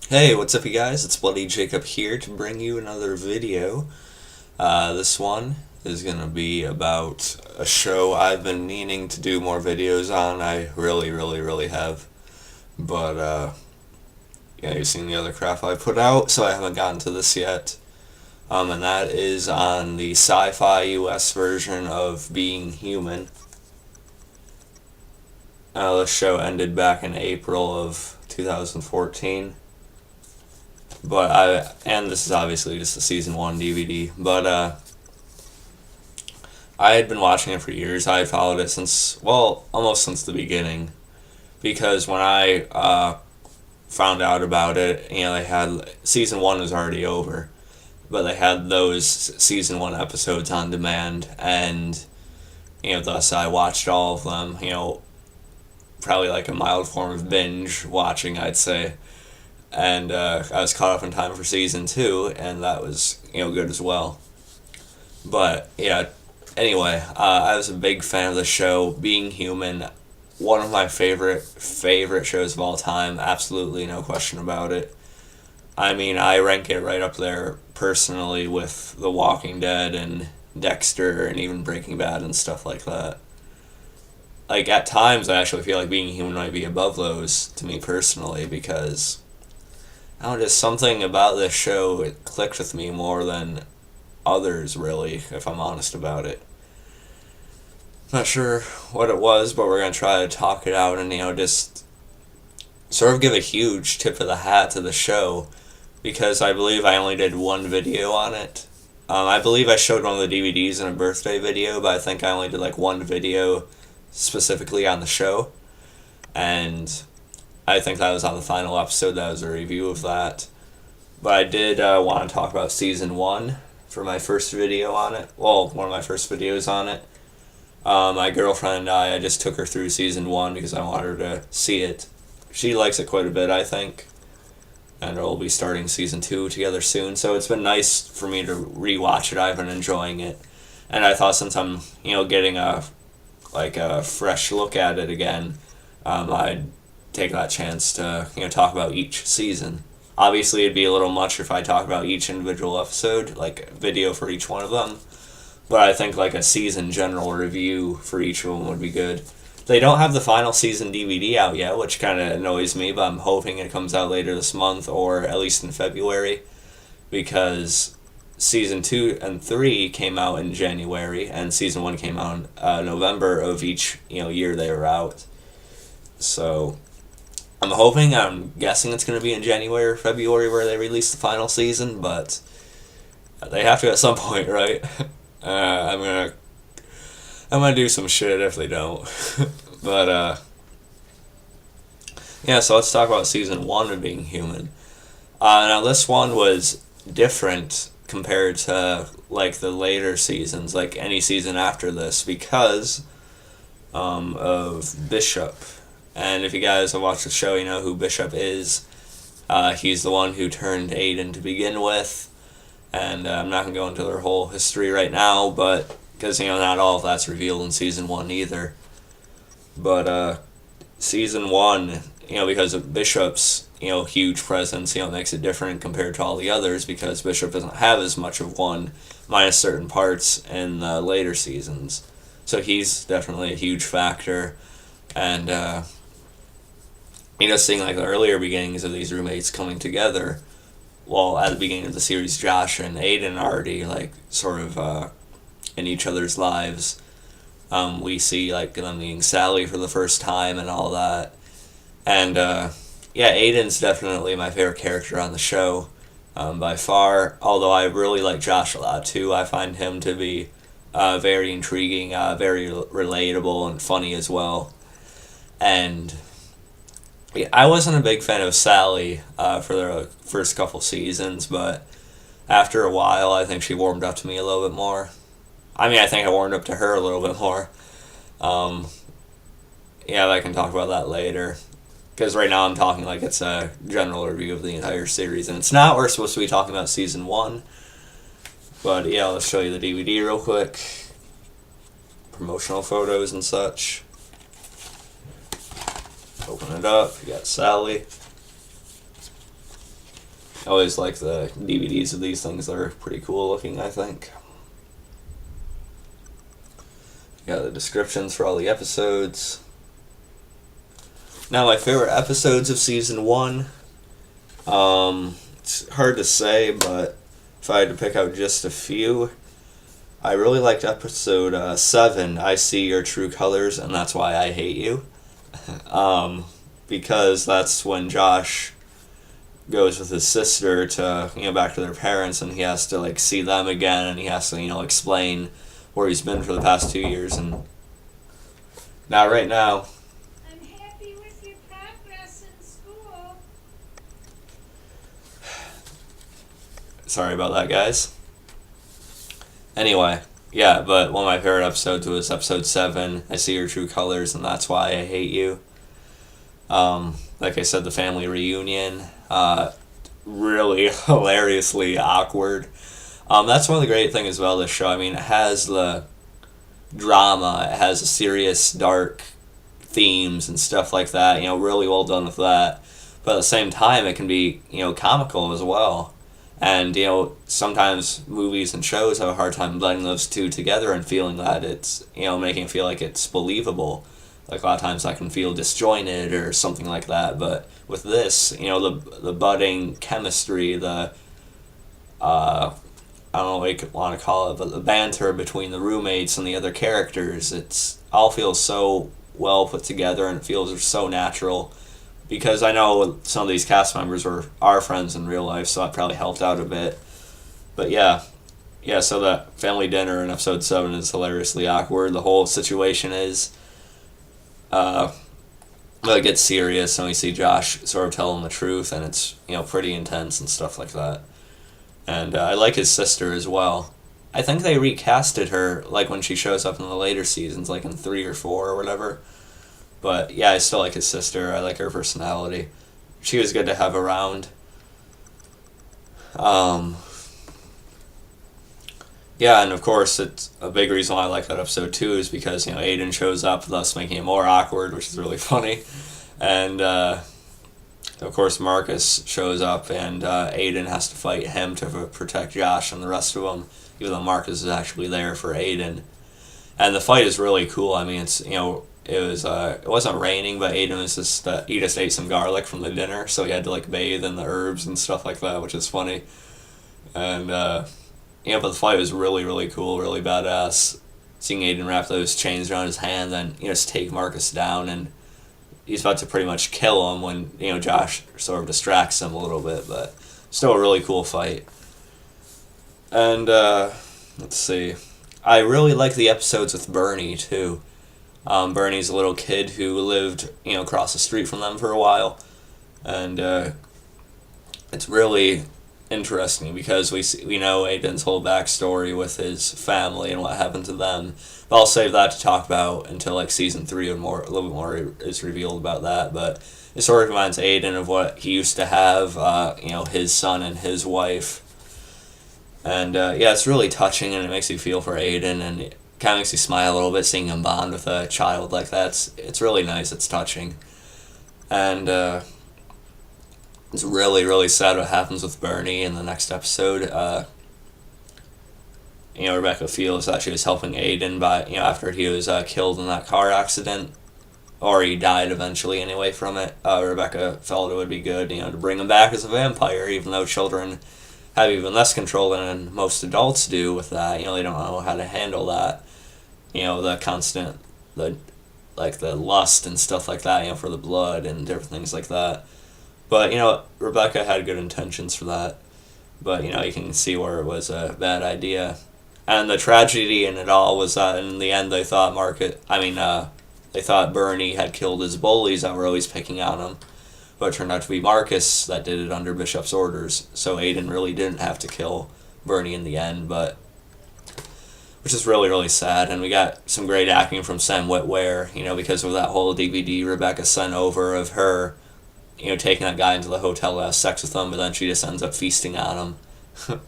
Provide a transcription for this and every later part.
Hey, what's up, you guys? It's Bloody Jacob here to bring you another video. This one is going to be about a show I've been meaning to do more videos on. I really have. But, yeah, you've seen the other crap I put out, so I haven't gotten to this yet. And that is on the Syfy U.S. version of Being Human. The show ended back in April of 2014. And this is obviously just the season 1 DVD, but I had been watching it for years. I had followed it since, well, almost since the beginning, because when I found out about it, they had, season 1 was already over, but they had those season 1 episodes on demand, and, thus I watched all of them, probably like a mild form of binge watching, I'd say. And I was caught up in time for season 2, and that was good as well. But yeah, anyway, I was a big fan of the show. Being Human, one of my favorite shows of all time. Absolutely no question about it. I mean, I rank it right up there personally with The Walking Dead and Dexter and even Breaking Bad and stuff like that. Like, at times I actually feel like Being Human might be above those to me personally, because I don't know, just something about this show, it clicked with me more than others, really, if I'm honest about it. Not sure what it was, but we're going to try to talk it out and, just sort of give a huge tip of the hat to the show, because I believe I only did one video on it. I believe I showed one of the DVDs in a birthday video, but I think I only did like one video specifically on the show. And I think that was on the final episode. That was a review of that. But I did want to talk about season 1 for my first video on it. Well, one of my first videos on it. My girlfriend and I just took her through season 1 because I want her to see it. She likes it quite a bit, I think. And we'll be starting season 2 together soon. So it's been nice for me to rewatch it. I've been enjoying it. And I thought, since I'm, getting a fresh look at it again, I'd take that chance to talk about each season. Obviously, it'd be a little much if I talk about each individual episode, like a video for each one of them. But I think like a season general review for each of them would be good. They don't have the final season DVD out yet, which kind of annoys me, but I'm hoping it comes out later this month, or at least in February, because season 2 and 3 came out in January, and season 1 came out in November of each year they were out. So I'm guessing it's going to be in January or February where they release the final season, but they have to at some point, right? I'm gonna do some shit if they don't. But yeah, so let's talk about season 1 of Being Human. Now this one was different compared to like the later seasons, like any season after this, because of Bishop. And if you guys have watched the show, you know who Bishop is. He's the one who turned Aiden to begin with. And I'm not going to go into their whole history right now, but because, not all of that's revealed in season 1 either. But season 1, because of Bishop's, huge presence, makes it different compared to all the others, because Bishop doesn't have as much of one, minus certain parts in the later seasons. So he's definitely a huge factor. And seeing like the earlier beginnings of these roommates coming together, well, at the beginning of the series, Josh and Aiden are already like sort of in each other's lives. We see like them meeting Sally for the first time and all that. And yeah, Aiden's definitely my favorite character on the show, by far. Although I really like Josh a lot too. I find him to be very intriguing, very relatable and funny as well. And yeah, I wasn't a big fan of Sally for the first couple seasons, but after a while, I think she warmed up to me a little bit more. I mean, I think I warmed up to her a little bit more. Yeah, I can talk about that later. Because right now I'm talking like it's a general review of the entire series, and it's not. We're supposed to be talking about season 1. But yeah, let's show you the DVD real quick. Promotional photos and such. Open it up. You got Sally. I always like the DVDs of these things. They're pretty cool looking, I think. Got the descriptions for all the episodes. Now, my favorite episodes of season 1. It's hard to say, but if I had to pick out just a few, I really liked episode 7, I See Your True Colors, and That's Why I Hate You. Because that's when Josh goes with his sister to, back to their parents, and he has to, see them again, and he has to, explain where he's been for the past 2 years, and now, right now... I'm happy with your progress in school. Sorry about that, guys. Anyway, yeah, but one of my favorite episodes was episode 7, I See Your True Colors, and That's Why I Hate You. Like I said, the family reunion, really hilariously awkward. That's one of the great things about this show. I mean, it has the drama, it has the serious, dark themes and stuff like that, really well done with that. But at the same time, it can be, comical as well. And, sometimes movies and shows have a hard time blending those two together and feeling that it's, making it feel like it's believable. Like, a lot of times I can feel disjointed or something like that. But with this, the budding chemistry, the, I don't know what you want to call it, but the banter between the roommates and the other characters, it's all feels so well put together and it feels so natural. Because I know some of these cast members were our friends in real life, so that probably helped out a bit. But yeah, so that family dinner in episode 7 is hilariously awkward. The whole situation is, it gets serious, and we see Josh sort of tell him the truth, and it's, pretty intense and stuff like that. And I like his sister as well. I think they recasted her, when she shows up in the later seasons, in 3 or 4 or whatever. But yeah, I still like his sister. I like her personality. She was good to have around. Yeah, and of course, it's a big reason why I like that episode too is because, Aiden shows up, thus making it more awkward, which is really funny. And, of course, Marcus shows up, and Aiden has to fight him to protect Josh and the rest of them, even though Marcus is actually there for Aiden. And the fight is really cool. I mean, it's, it wasn't raining, but Aiden was he just ate some garlic from the dinner, so he had to, bathe in the herbs and stuff like that, which is funny. And, but the fight was really, really cool, really badass. Seeing Aiden wrap those chains around his hand, then, just take Marcus down, and he's about to pretty much kill him when, Josh sort of distracts him a little bit, but still a really cool fight. And, let's see. I really like the episodes with Bernie, too. Bernie's a little kid who lived, across the street from them for a while. And, it's really interesting because we know Aiden's whole backstory with his family and what happened to them. But I'll save that to talk about until season 3 and a little bit more is revealed about that. But it sort of reminds Aiden of what he used to have, his son and his wife. And it's really touching, and it makes you feel for Aiden, and it kind of makes you smile a little bit seeing him bond with a child like that. It's really nice. It's touching. And it's really, really sad what happens with Bernie in the next episode. Rebecca feels that she was helping Aiden by, after he was killed in that car accident, or he died eventually anyway from it. Rebecca felt it would be good, to bring him back as a vampire, even though children have even less control than most adults do with that. They don't know how to handle that. The constant, the lust and stuff like that, for the blood and different things like that. But, Rebecca had good intentions for that. But, you can see where it was a bad idea. And the tragedy in it all was that in the end they thought they thought Bernie had killed his bullies that were always picking on him. But it turned out to be Marcus that did it under Bishop's orders. So Aiden really didn't have to kill Bernie in the end, which is really, really sad. And we got some great acting from Sam Witwer, because of that whole DVD Rebecca sent over of her, taking that guy into the hotel to have sex with him, but then she just ends up feasting on him.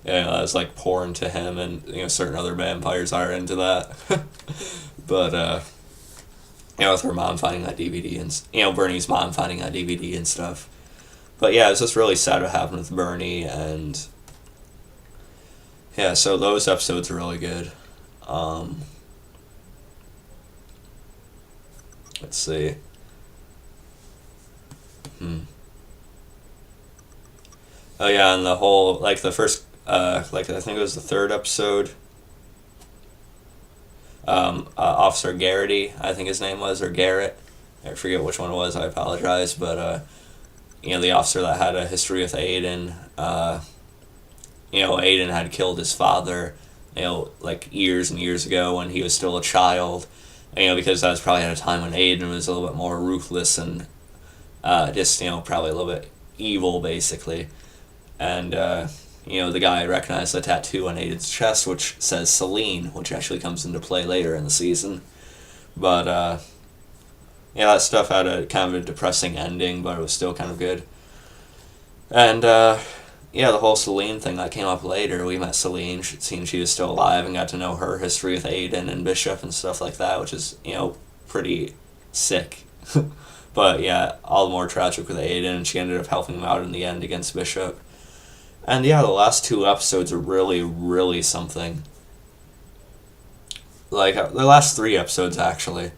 That's porn to him, and, certain other vampires are into that. But, with her mom finding that DVD and, Bernie's mom finding that DVD and stuff. But yeah, it's just really sad what happened with Bernie, and yeah, so those episodes are really good. Um, let's see. Hmm. Oh yeah, and the whole like the first like I think it was the third episode. Officer Garrity, I think his name was, or Garrett. I forget which one it was. I apologize, but the officer that had a history with Aiden. Aiden had killed his father, like years and years ago when he was still a child. Because that was probably at a time when Aiden was a little bit more ruthless and just probably a little bit evil, basically. And the guy recognized the tattoo on Aiden's chest, which says Celine, which actually comes into play later in the season. But that stuff had a kind of a depressing ending, but it was still kind of good. And the whole Celine thing that came up later. We met Celine, seen she was still alive, and got to know her history with Aiden and Bishop and stuff like that, which is pretty sick. But yeah, all the more tragic with Aiden, and she ended up helping him out in the end against Bishop. And yeah, the last two episodes are really, really something. Like, the last three episodes, actually.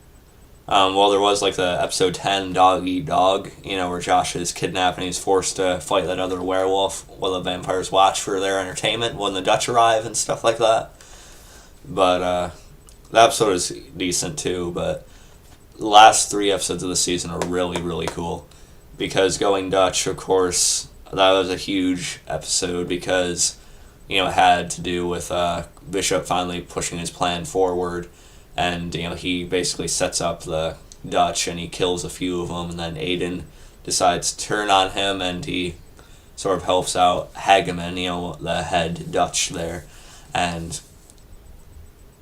There was, like, the episode 10, Dog Eat Dog, where Josh is kidnapped and he's forced to fight that other werewolf while the vampires watch for their entertainment when the Dutch arrive and stuff like that. But, the episode is decent, too, but the last three episodes of the season are really, really cool. Because Going Dutch, of course, that was a huge episode because, it had to do with Bishop finally pushing his plan forward. And, he basically sets up the Dutch and he kills a few of them. And then Aiden decides to turn on him and he sort of helps out Hageman, the head Dutch there. And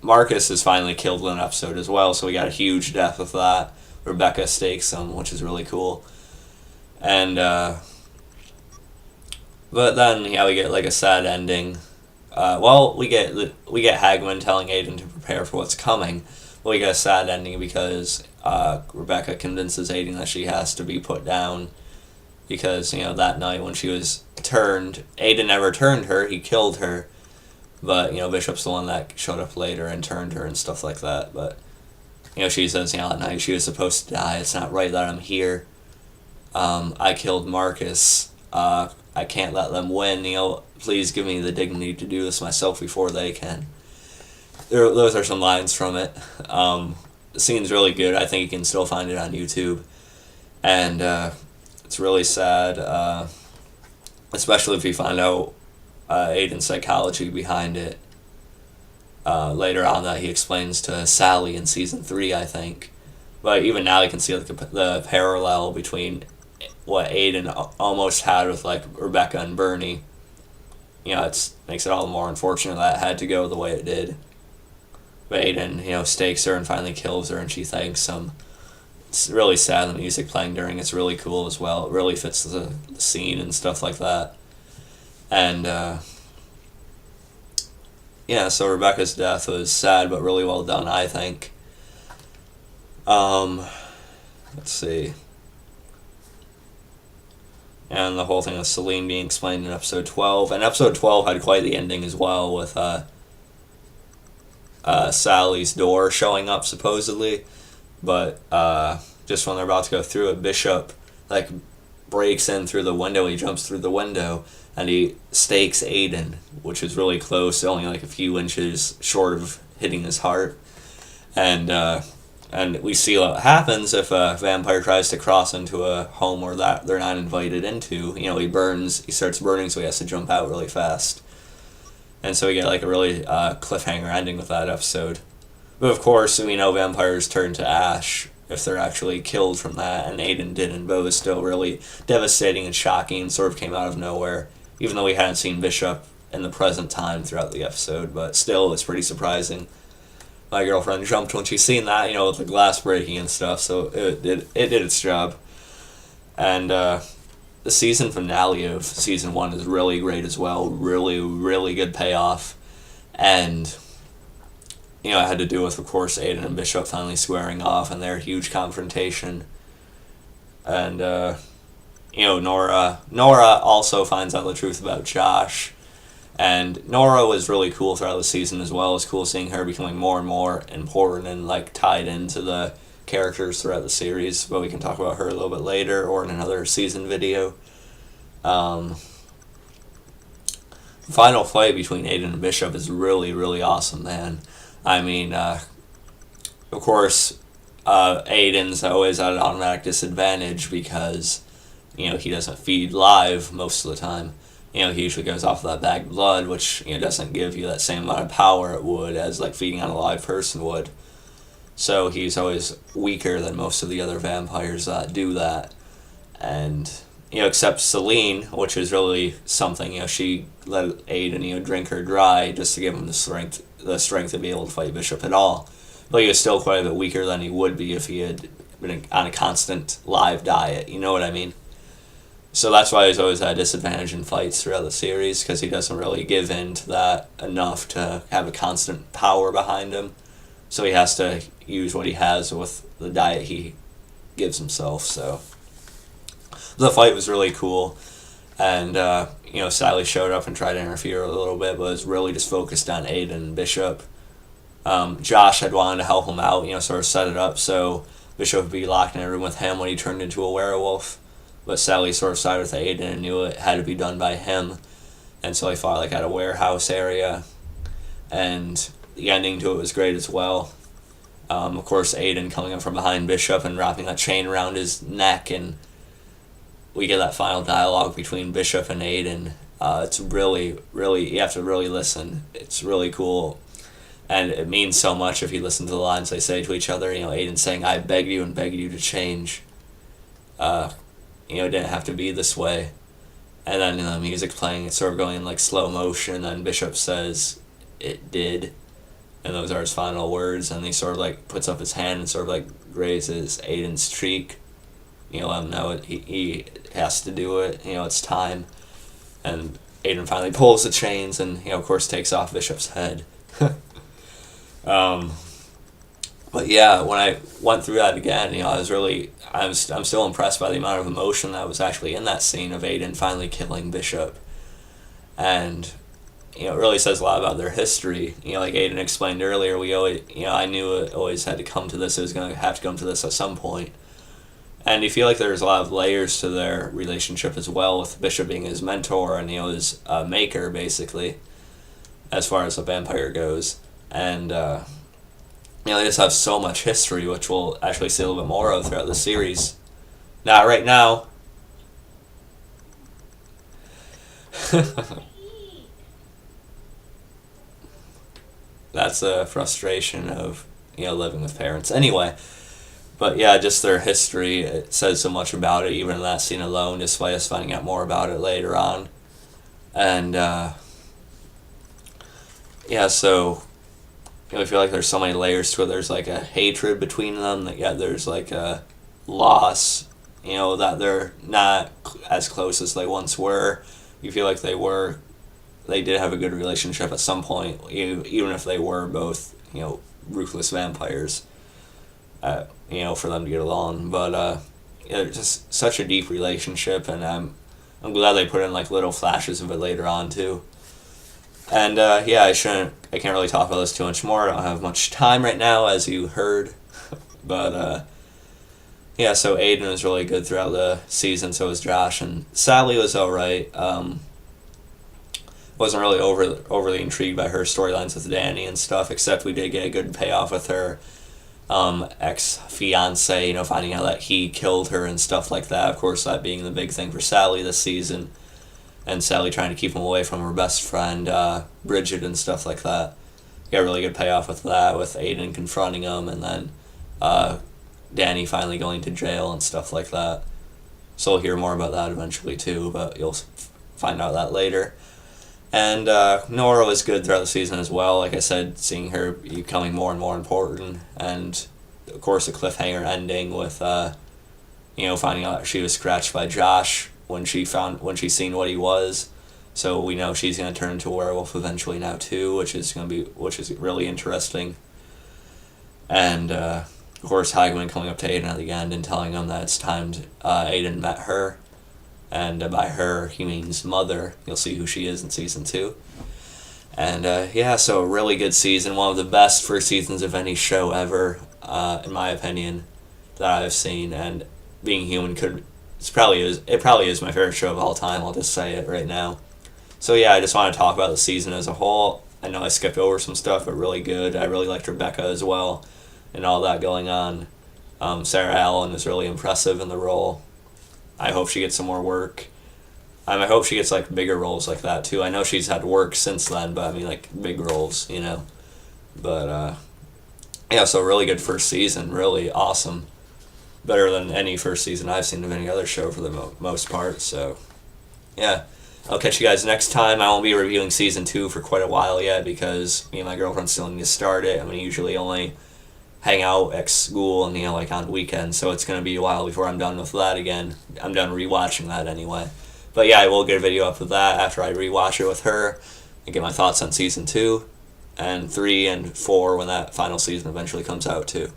Marcus is finally killed in an episode as well. So we got a huge death with that. Rebecca stakes him, which is really cool. And, but then, we get like a sad ending. We get Hagman telling Aiden to prepare for what's coming. But we get a sad ending because Rebecca convinces Aiden that she has to be put down. Because, that night when she was turned, Aiden never turned her, he killed her. But, Bishop's the one that showed up later and turned her and stuff like that. But, she says, that night she was supposed to die. It's not right that I'm here. I killed Marcus. I can't let them win, please give me the dignity to do this myself before they can. Those are some lines from it. The scene's really good. I think you can still find it on YouTube. And it's really sad, especially if you find out Aiden's psychology behind it. Later on that he explains to Sally in Season 3, I think. But even now you can see the parallel between what Aiden almost had with like Rebecca and Bernie. It makes it all the more unfortunate that it had to go the way it did. But Aiden, stakes her and finally kills her and she thanks him. It's really sad, the music playing during it's really cool as well. It really fits the scene and stuff like that. And so Rebecca's death was sad but really well done, I think. Let's see. And the whole thing with Celine being explained in episode 12. And episode 12 had quite the ending as well with Sally's door showing up, supposedly. But just when they're about to go through it, Bishop breaks in through the window. He jumps through the window and he stakes Aiden, which is really close, only a few inches short of hitting his heart. And we see what happens if a vampire tries to cross into a home where they're not invited into. He starts burning, so he has to jump out really fast. And so we get a really cliffhanger ending with that episode. But of course, we know vampires turn to ash if they're actually killed from that, and Aiden didn't, but it was still really devastating and shocking and sort of came out of nowhere, even though we hadn't seen Bishop in the present time throughout the episode, but still, it's pretty surprising. My girlfriend jumped when she seen that, with the glass breaking and stuff, so it did its job. And the season finale of Season 1 is really great as well, really, really good payoff, and it had to do with, of course, Aiden and Bishop finally squaring off and their huge confrontation. And, Nora also finds out the truth about Josh. And Nora was really cool throughout the season as well. It's cool seeing her becoming more and more important and like tied into the characters throughout the series. But we can talk about her a little bit later or in another season video. The final fight between Aiden and Bishop is really, really awesome, man. I mean, of course, Aiden's always at an automatic disadvantage because, he doesn't feed live most of the time. He usually goes off of that bagged blood, which, doesn't give you that same amount of power it would as, like, feeding on a live person would. So he's always weaker than most of the other vampires that do that. And, except Celine, which is really something, she let Aiden, drink her dry just to give him the strength to be able to fight Bishop at all. But he was still quite a bit weaker than he would be if he had been on a constant live diet, you know what I mean? So that's why he's always at a disadvantage in fights throughout the series, because he doesn't really give in to that enough to have a constant power behind him. So he has to use what he has with the diet he gives himself. So the fight was really cool. And, Sally showed up and tried to interfere a little bit, but was really just focused on Aiden and Bishop. Josh had wanted to help him out, sort of set it up so Bishop would be locked in a room with him when he turned into a werewolf. But Sally sort of sided with Aiden and knew it had to be done by him. And so they fought like at a warehouse area. And the ending to it was great as well. Of course, Aiden coming up from behind Bishop and wrapping that chain around his neck. And we get that final dialogue between Bishop and Aiden. It's really, really, you have to really listen. It's really cool. And it means so much if you listen to the lines they say to each other. Aiden saying, "I begged you and begged you to change. It didn't have to be this way." And then the music playing, it's sort of going in like slow motion, and Bishop says, "It did." And those are his final words, and he sort of like puts up his hand and sort of like grazes Aiden's cheek. Let him know he has to do it, it's time. And Aiden finally pulls the chains and, of course takes off Bishop's head. But yeah, when I went through that again, I'm still impressed by the amount of emotion that was actually in that scene of Aiden finally killing Bishop. And, it really says a lot about their history. Like Aiden explained earlier, we always, I knew it always had to come to this. It was going to have to come to this at some point. And you feel like there's a lot of layers to their relationship as well, with Bishop being his mentor and, his maker, basically, as far as a vampire goes. And, they just have so much history, which we'll actually see a little bit more of throughout the series. Now, right now... That's a frustration of, living with parents. Anyway, but yeah, just their history, it says so much about it, even in that scene alone, despite us finding out more about it later on. And, yeah, so... I feel like there's so many layers to it. There's like a hatred between them. That there's like a loss. That they're not as close as they once were. You feel like they did have a good relationship at some point, even if they were both, ruthless vampires. For them to get along. But just such a deep relationship, and I'm glad they put in like little flashes of it later on too. And, I can't really talk about this too much more. I don't have much time right now, as you heard. But, so Aiden was really good throughout the season, so was Josh, and Sally was alright. Wasn't really overly intrigued by her storylines with Danny and stuff, except we did get a good payoff with her ex-fiance, finding out that he killed her and stuff like that. Of course, that being the big thing for Sally this season. And Sally trying to keep him away from her best friend, Bridget, and stuff like that. Got a really good payoff with that, with Aiden confronting him, and then Danny finally going to jail and stuff like that. So we'll hear more about that eventually too, but you'll find out that later. And Nora was good throughout the season as well. Like I said, seeing her becoming more and more important. And, of course, the cliffhanger ending with, finding out she was scratched by Josh when she seen what he was. So we know she's going to turn into a werewolf eventually now too, which is really interesting. And of course Hagman coming up to Aiden at the end and telling him that it's time Aiden met her. And by her, he means mother. You'll see who she is in season 2. And yeah, so a really good season. One of the best first seasons of any show ever, in my opinion, that I've seen. And Being Human it probably is my favorite show of all time. I'll just say it right now. So yeah, I just want to talk about the season as a whole. I know I skipped over some stuff, but really good. I really liked Rebecca as well, and all that going on. Sarah Allen is really impressive in the role. I hope she gets some more work. I hope she gets like bigger roles like that too. I know she's had work since then, but I mean like big roles, you know. But yeah, so really good first season, really awesome. Better than any first season I've seen of any other show for the most part. So yeah, I'll catch you guys next time. I won't be reviewing season 2 for quite a while yet because me and my girlfriend still need to start it. I'm gonna usually only hang out at school and like on weekends, so it's gonna be a while before I'm done with that again. I'm done rewatching that anyway. But yeah, I will get a video up of that after I rewatch it with her and get my thoughts on season 2 and 3 and 4 when that final season eventually comes out too.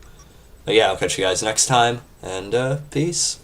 But yeah, I'll catch you guys next time, and peace.